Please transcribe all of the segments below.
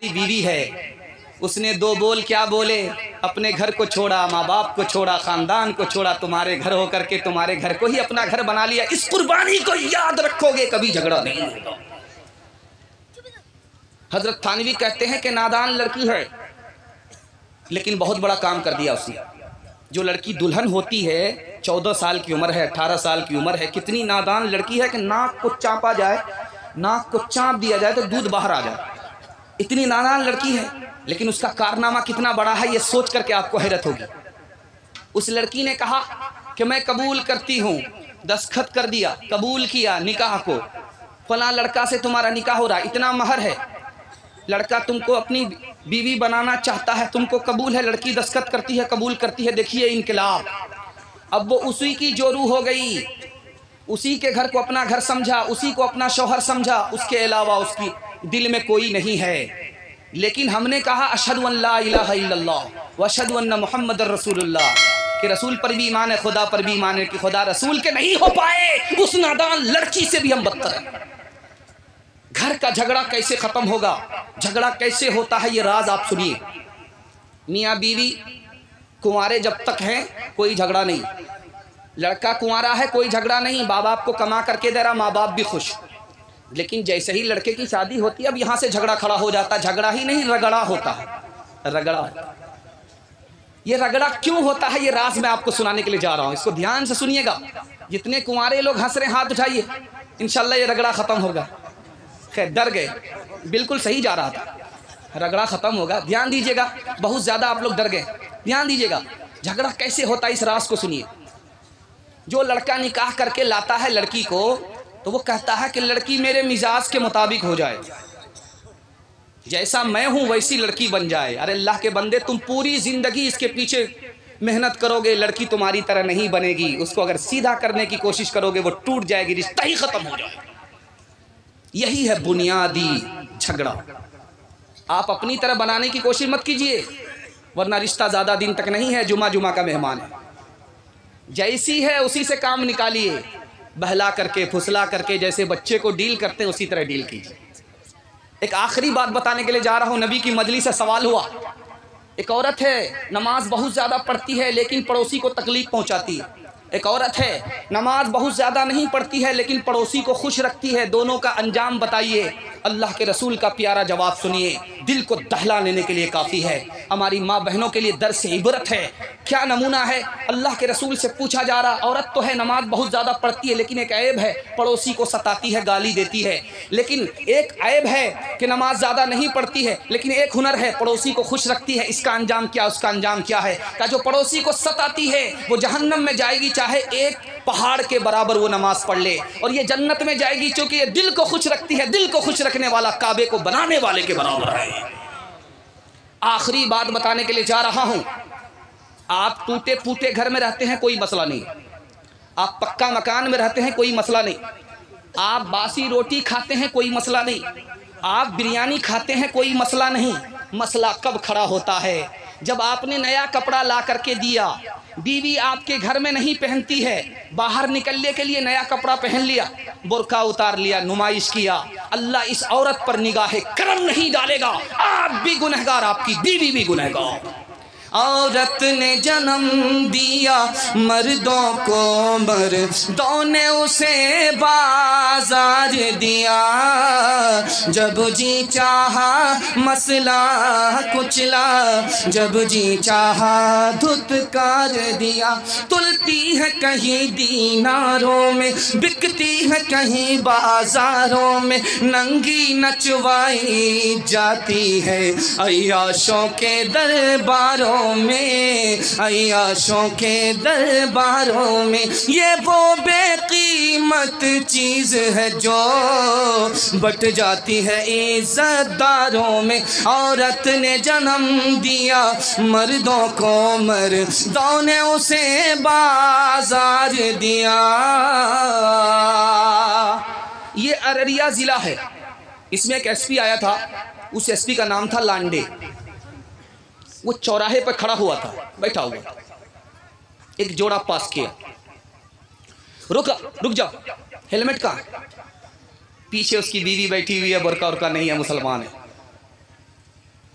بیوی ہے، اس نے دو بول کیا بولے؟ اپنے گھر کو چھوڑا، ماں باپ کو چھوڑا، خاندان کو چھوڑا، تمہارے گھر ہو کر کے تمہارے گھر کو ہی اپنا گھر بنا لیا۔ اس قربانی کو یاد رکھو گے، کبھی جھگڑا نہیں ہوگا۔ حضرت تھانوی کہتے ہیں کہ نادان لڑکی ہے لیکن بہت بڑا کام کر دیا اس نے۔ جو لڑکی دلہن ہوتی ہے 14 سال کی عمر ہے، 18 سال کی عمر ہے، کتنی نادان لڑکی ہے کہ ناک کو چاپا جائے، ناک کو چانپ دیا جائے تو دودھ باہر آ جائے، اتنی نادان لڑکی ہے، لیکن اس کا کارنامہ کتنا بڑا ہے یہ سوچ کر کے آپ کو حیرت ہوگی۔ اس لڑکی نے کہا کہ میں قبول کرتی ہوں، دستخط کر دیا، قبول کیا نکاح کو، فلاں لڑکا سے تمہارا نکاح ہو رہا، اتنا مہر ہے، لڑکا تم کو اپنی بیوی بنانا چاہتا ہے، تم کو قبول ہے، لڑکی دستخط کرتی ہے، قبول کرتی ہے۔ دیکھیے انقلاب، اب وہ اسی کی جو روح ہو گئی، اسی کے گھر کو اپنا گھر سمجھا، اسی کو اپنا شوہر سمجھا، اس کے علاوہ اس کی دل میں کوئی نہیں ہے۔ لیکن ہم نے کہا اشہد ان لا الہ الا اللہ واشہد ان محمد رسول اللہ، کہ رسول پر بھی ایمان ہے، خدا پر بھی ایمان ہے، کہ خدا رسول کے نہیں ہو پائے اس نادان لڑکی سے بھی ہم بدتر ہیں۔ گھر کا جھگڑا کیسے ختم ہوگا، جھگڑا کیسے ہوتا ہے، یہ راز آپ سنیے۔ میاں بیوی کنوارے جب تک ہیں کوئی جھگڑا نہیں، لڑکا کنوارا ہے کوئی جھگڑا نہیں، باپ باپ کو کما کر کے دے رہا، ماں باپ بھی خوش۔ لیکن جیسے ہی لڑکے کی شادی ہوتی ہے اب یہاں سے جھگڑا کھڑا ہو جاتا ہے، جھگڑا ہی نہیں رگڑا ہوتا ہے، رگڑا۔ یہ رگڑا کیوں ہوتا ہے یہ راز میں آپ کو سنانے کے لیے جا رہا ہوں، اس کو دھیان سے سنیے گا۔ جتنے کنوارے لوگ ہنس رہے ہیں ہاتھ اٹھائیے، انشاءاللہ یہ رگڑا ختم ہوگا۔ خیر ڈر گئے، بالکل صحیح جا رہا تھا، رگڑا ختم ہوگا، دھیان دیجئے گا، بہت زیادہ آپ لوگ ڈر گئے، دھیان دیجئے گا۔ جھگڑا کیسے ہوتا ہے اس راز کو سنیے۔ جو لڑکا نکاح کر کے لاتا ہے لڑکی کو تو وہ کہتا ہے کہ لڑکی میرے مزاج کے مطابق ہو جائے، جیسا میں ہوں ویسی لڑکی بن جائے۔ ارے اللہ کے بندے، تم پوری زندگی اس کے پیچھے محنت کرو گے، لڑکی تمہاری طرح نہیں بنے گی، اس کو اگر سیدھا کرنے کی کوشش کرو گے وہ ٹوٹ جائے گی، رشتہ ہی ختم ہو جائے گا۔ یہی ہے بنیادی جھگڑا۔ آپ اپنی طرح بنانے کی کوشش مت کیجئے، ورنہ رشتہ زیادہ دن تک نہیں ہے، جمعہ جمعہ کا مہمان ہے۔ جیسی ہے اسی سے کام نکالیے، بہلا کر کے پھسلا کر کے، جیسے بچے کو ڈیل کرتے ہیں اسی طرح ڈیل کیجیے۔ ایک آخری بات بتانے کے لیے جا رہا ہوں، نبی کی مجلس سے سوال ہوا، ایک عورت ہے نماز بہت زیادہ پڑھتی ہے لیکن پڑوسی کو تکلیف پہنچاتی ہے، ایک عورت ہے نماز بہت زیادہ نہیں پڑھتی ہے لیکن پڑوسی کو خوش رکھتی ہے، دونوں کا انجام بتائیے۔ اللہ کے رسول کا پیارا جواب سنیے، دل کو دہلا لینے کے لیے کافی ہے، ہماری ماں بہنوں کے لیے درس عبرت ہے۔ کیا نمونہ ہے؟ اللہ کے رسول سے پوچھا جا رہا، عورت تو ہے نماز بہت زیادہ پڑھتی ہے لیکن ایک عیب ہے، پڑوسی کو ستاتی ہے، گالی دیتی ہے۔ لیکن ایک عیب ہے کہ نماز زیادہ نہیں پڑھتی ہے لیکن ایک ہنر ہے، پڑوسی کو خوش رکھتی ہے، اس کا انجام کیا؟ اس کا انجام کیا ہے؟ کہ جو پڑوسی کو ستاتی ہے وہ جہنم میں جائے گی، چاہے ایک پہاڑ کے برابر وہ نماز پڑھ لے، اور یہ جنت میں جائے گی چونکہ یہ دل کو خوش رکھتی ہے، دل کو خوش رکھنے والا کعبے کو بنانے والے کے برابر ہے۔ آخری بات بتانے کے لیے جا رہا ہوں، آپ ٹوٹے پھوٹے گھر میں رہتے ہیں کوئی مسئلہ نہیں، آپ پکا مکان میں رہتے ہیں کوئی مسئلہ نہیں، آپ باسی روٹی کھاتے ہیں کوئی مسئلہ نہیں، آپ بریانی کھاتے ہیں کوئی مسئلہ نہیں۔ مسئلہ کب کھڑا ہوتا ہے؟ جب آپ نے نیا کپڑا لا کر کے دیا، بیوی آپ کے گھر میں نہیں پہنتی ہے، باہر نکلنے کے لیے نیا کپڑا پہن لیا، برقع اتار لیا، نمائش کیا، اللہ اس عورت پر نگاہ کرم نہیں ڈالے گا، آپ بھی گنہگار، آپ کی بیوی بھی گنہگار۔ عورت نے جنم دیا مردوں کو، مردوں نے اسے بازار دیا، جب جی چاہا مسئلہ کچلا، جب جی چاہا دھتکار دیا، تلتی ہے کہیں دیناروں میں، بکتی ہے کہیں بازاروں میں، ننگی نچوائی جاتی ہے عیاشوں کے درباروں میں، عیاشوں کے درباروں میں۔ یہ وہ بے قیمت چیز ہے جو بٹ جاتی ہے عزت داروں میں۔ عورت نے جنم دیا مردوں کو، مردوں نے اسے بازار دیا۔ یہ ارریہ ضلع ہے، اس میں ایک ایس پی آیا تھا، اس ایس پی کا نام تھا لانڈے۔ وہ چوراہے پر کھڑا ہوا تھا، بیٹھا ہوا، ایک جوڑا پاس کیا، رک جا، ہیلمٹ کہاں؟ پیچھے اس کی بیوی بیٹھی ہوئی ہے، برقع ورقع نہیں ہے، مسلمان ہے۔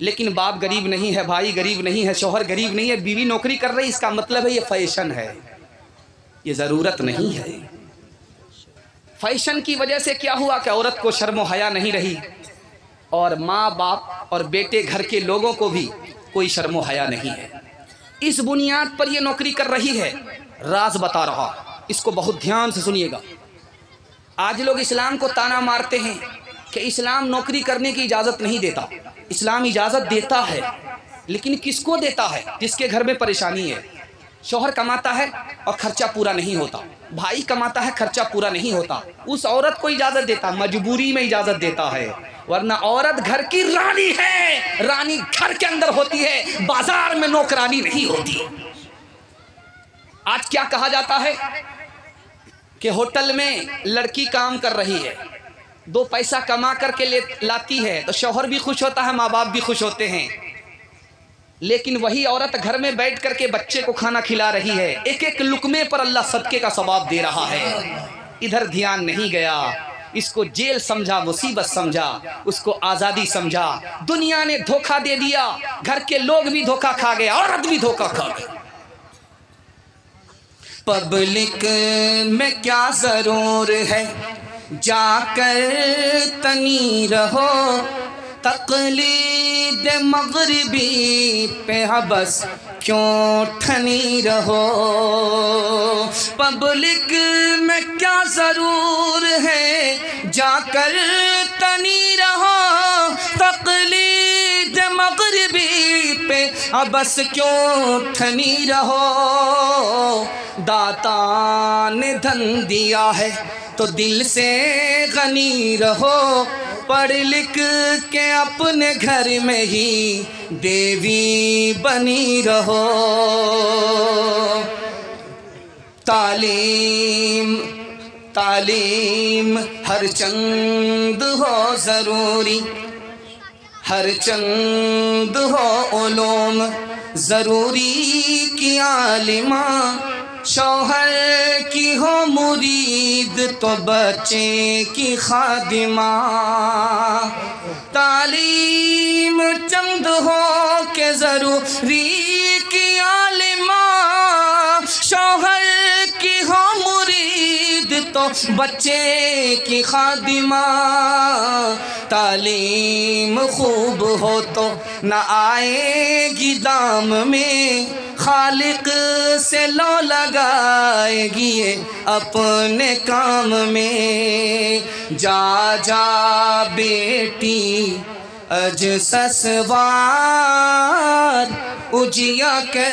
لیکن باپ غریب نہیں ہے، بھائی غریب نہیں ہے، شوہر غریب نہیں ہے، بیوی نوکری کر رہی، اس کا مطلب ہے یہ فیشن ہے، یہ ضرورت نہیں ہے۔ فیشن کی وجہ سے کیا ہوا کہ عورت کو شرم و حیا نہیں رہی، اور ماں باپ اور بیٹے گھر کے لوگوں کو بھی کوئی شرم و حیا نہیں ہے۔ اس بنیاد پر یہ نوکری کر رہی ہے۔ راز بتا رہا، اس کو بہت دھیان سے سنیے گا۔ آج لوگ اسلام کو تانا مارتے ہیں کہ اسلام نوکری کرنے کی اجازت نہیں دیتا۔ اسلام اجازت دیتا ہے، لیکن کس کو دیتا ہے؟ جس کے گھر میں پریشانی ہے۔ شوہر کماتا ہے اور خرچہ پورا نہیں ہوتا، بھائی کماتا ہے خرچہ پورا نہیں ہوتا، اس عورت کو اجازت دیتا، مجبوری میں اجازت دیتا ہے، ورنہ عورت گھر کی رانی ہے، رانی گھر کے اندر ہوتی ہے، بازار میں نوکرانی نہیں ہوتی۔ آج کیا کہا جاتا ہے کہ ہوٹل میں لڑکی کام کر رہی ہے، 2 پیسہ کما کر کے لاتی ہے تو شوہر بھی خوش ہوتا ہے، ماں باپ بھی خوش ہوتے ہیں، لیکن وہی عورت گھر میں بیٹھ کر کے بچے کو کھانا کھلا رہی ہے، ایک ایک لقمے پر اللہ صدقے کا ثواب دے رہا ہے۔ ادھر دھیان نہیں گیا، اس کو جیل سمجھا، مصیبت سمجھا، اس کو آزادی سمجھا۔ دنیا نے دھوکہ دے دیا، گھر کے لوگ بھی دھوکہ کھا گئے، عورت بھی دھوکہ کھا گئی۔ پبلک میں کیا ضرور ہے، جا کر تنی رہو، تقلید مغربی پہ بس کیوں ٹھنی رہو۔ پبلک میں کیا ضرور ہے، جا کر تنی رہو، تقلید مغربی پہ بس کیوں ٹھنی رہو۔ داتا نے دھن دیا ہے تو دل سے غنی رہو، پڑھ لکھ کے اپنے گھر میں ہی دیوی بنی رہو۔ تعلیم تعلیم ہر چند ہو ضروری، ہر چند ہو علوم ضروری کی عالمہ، شوہر کی ہو مرید تو بچے کی خادمہ۔ تعلیم چند ہو کہ ضروری کی عالمہ، شوہر کی ہو مرید تو بچے کی خادمہ۔ تعلیم خوب ہو تو نہ آئے گی دام میں، خالق سے لو لگائے گی یہ اپنے کام میں۔ جا جا بیٹی اجسس وار اجیا کے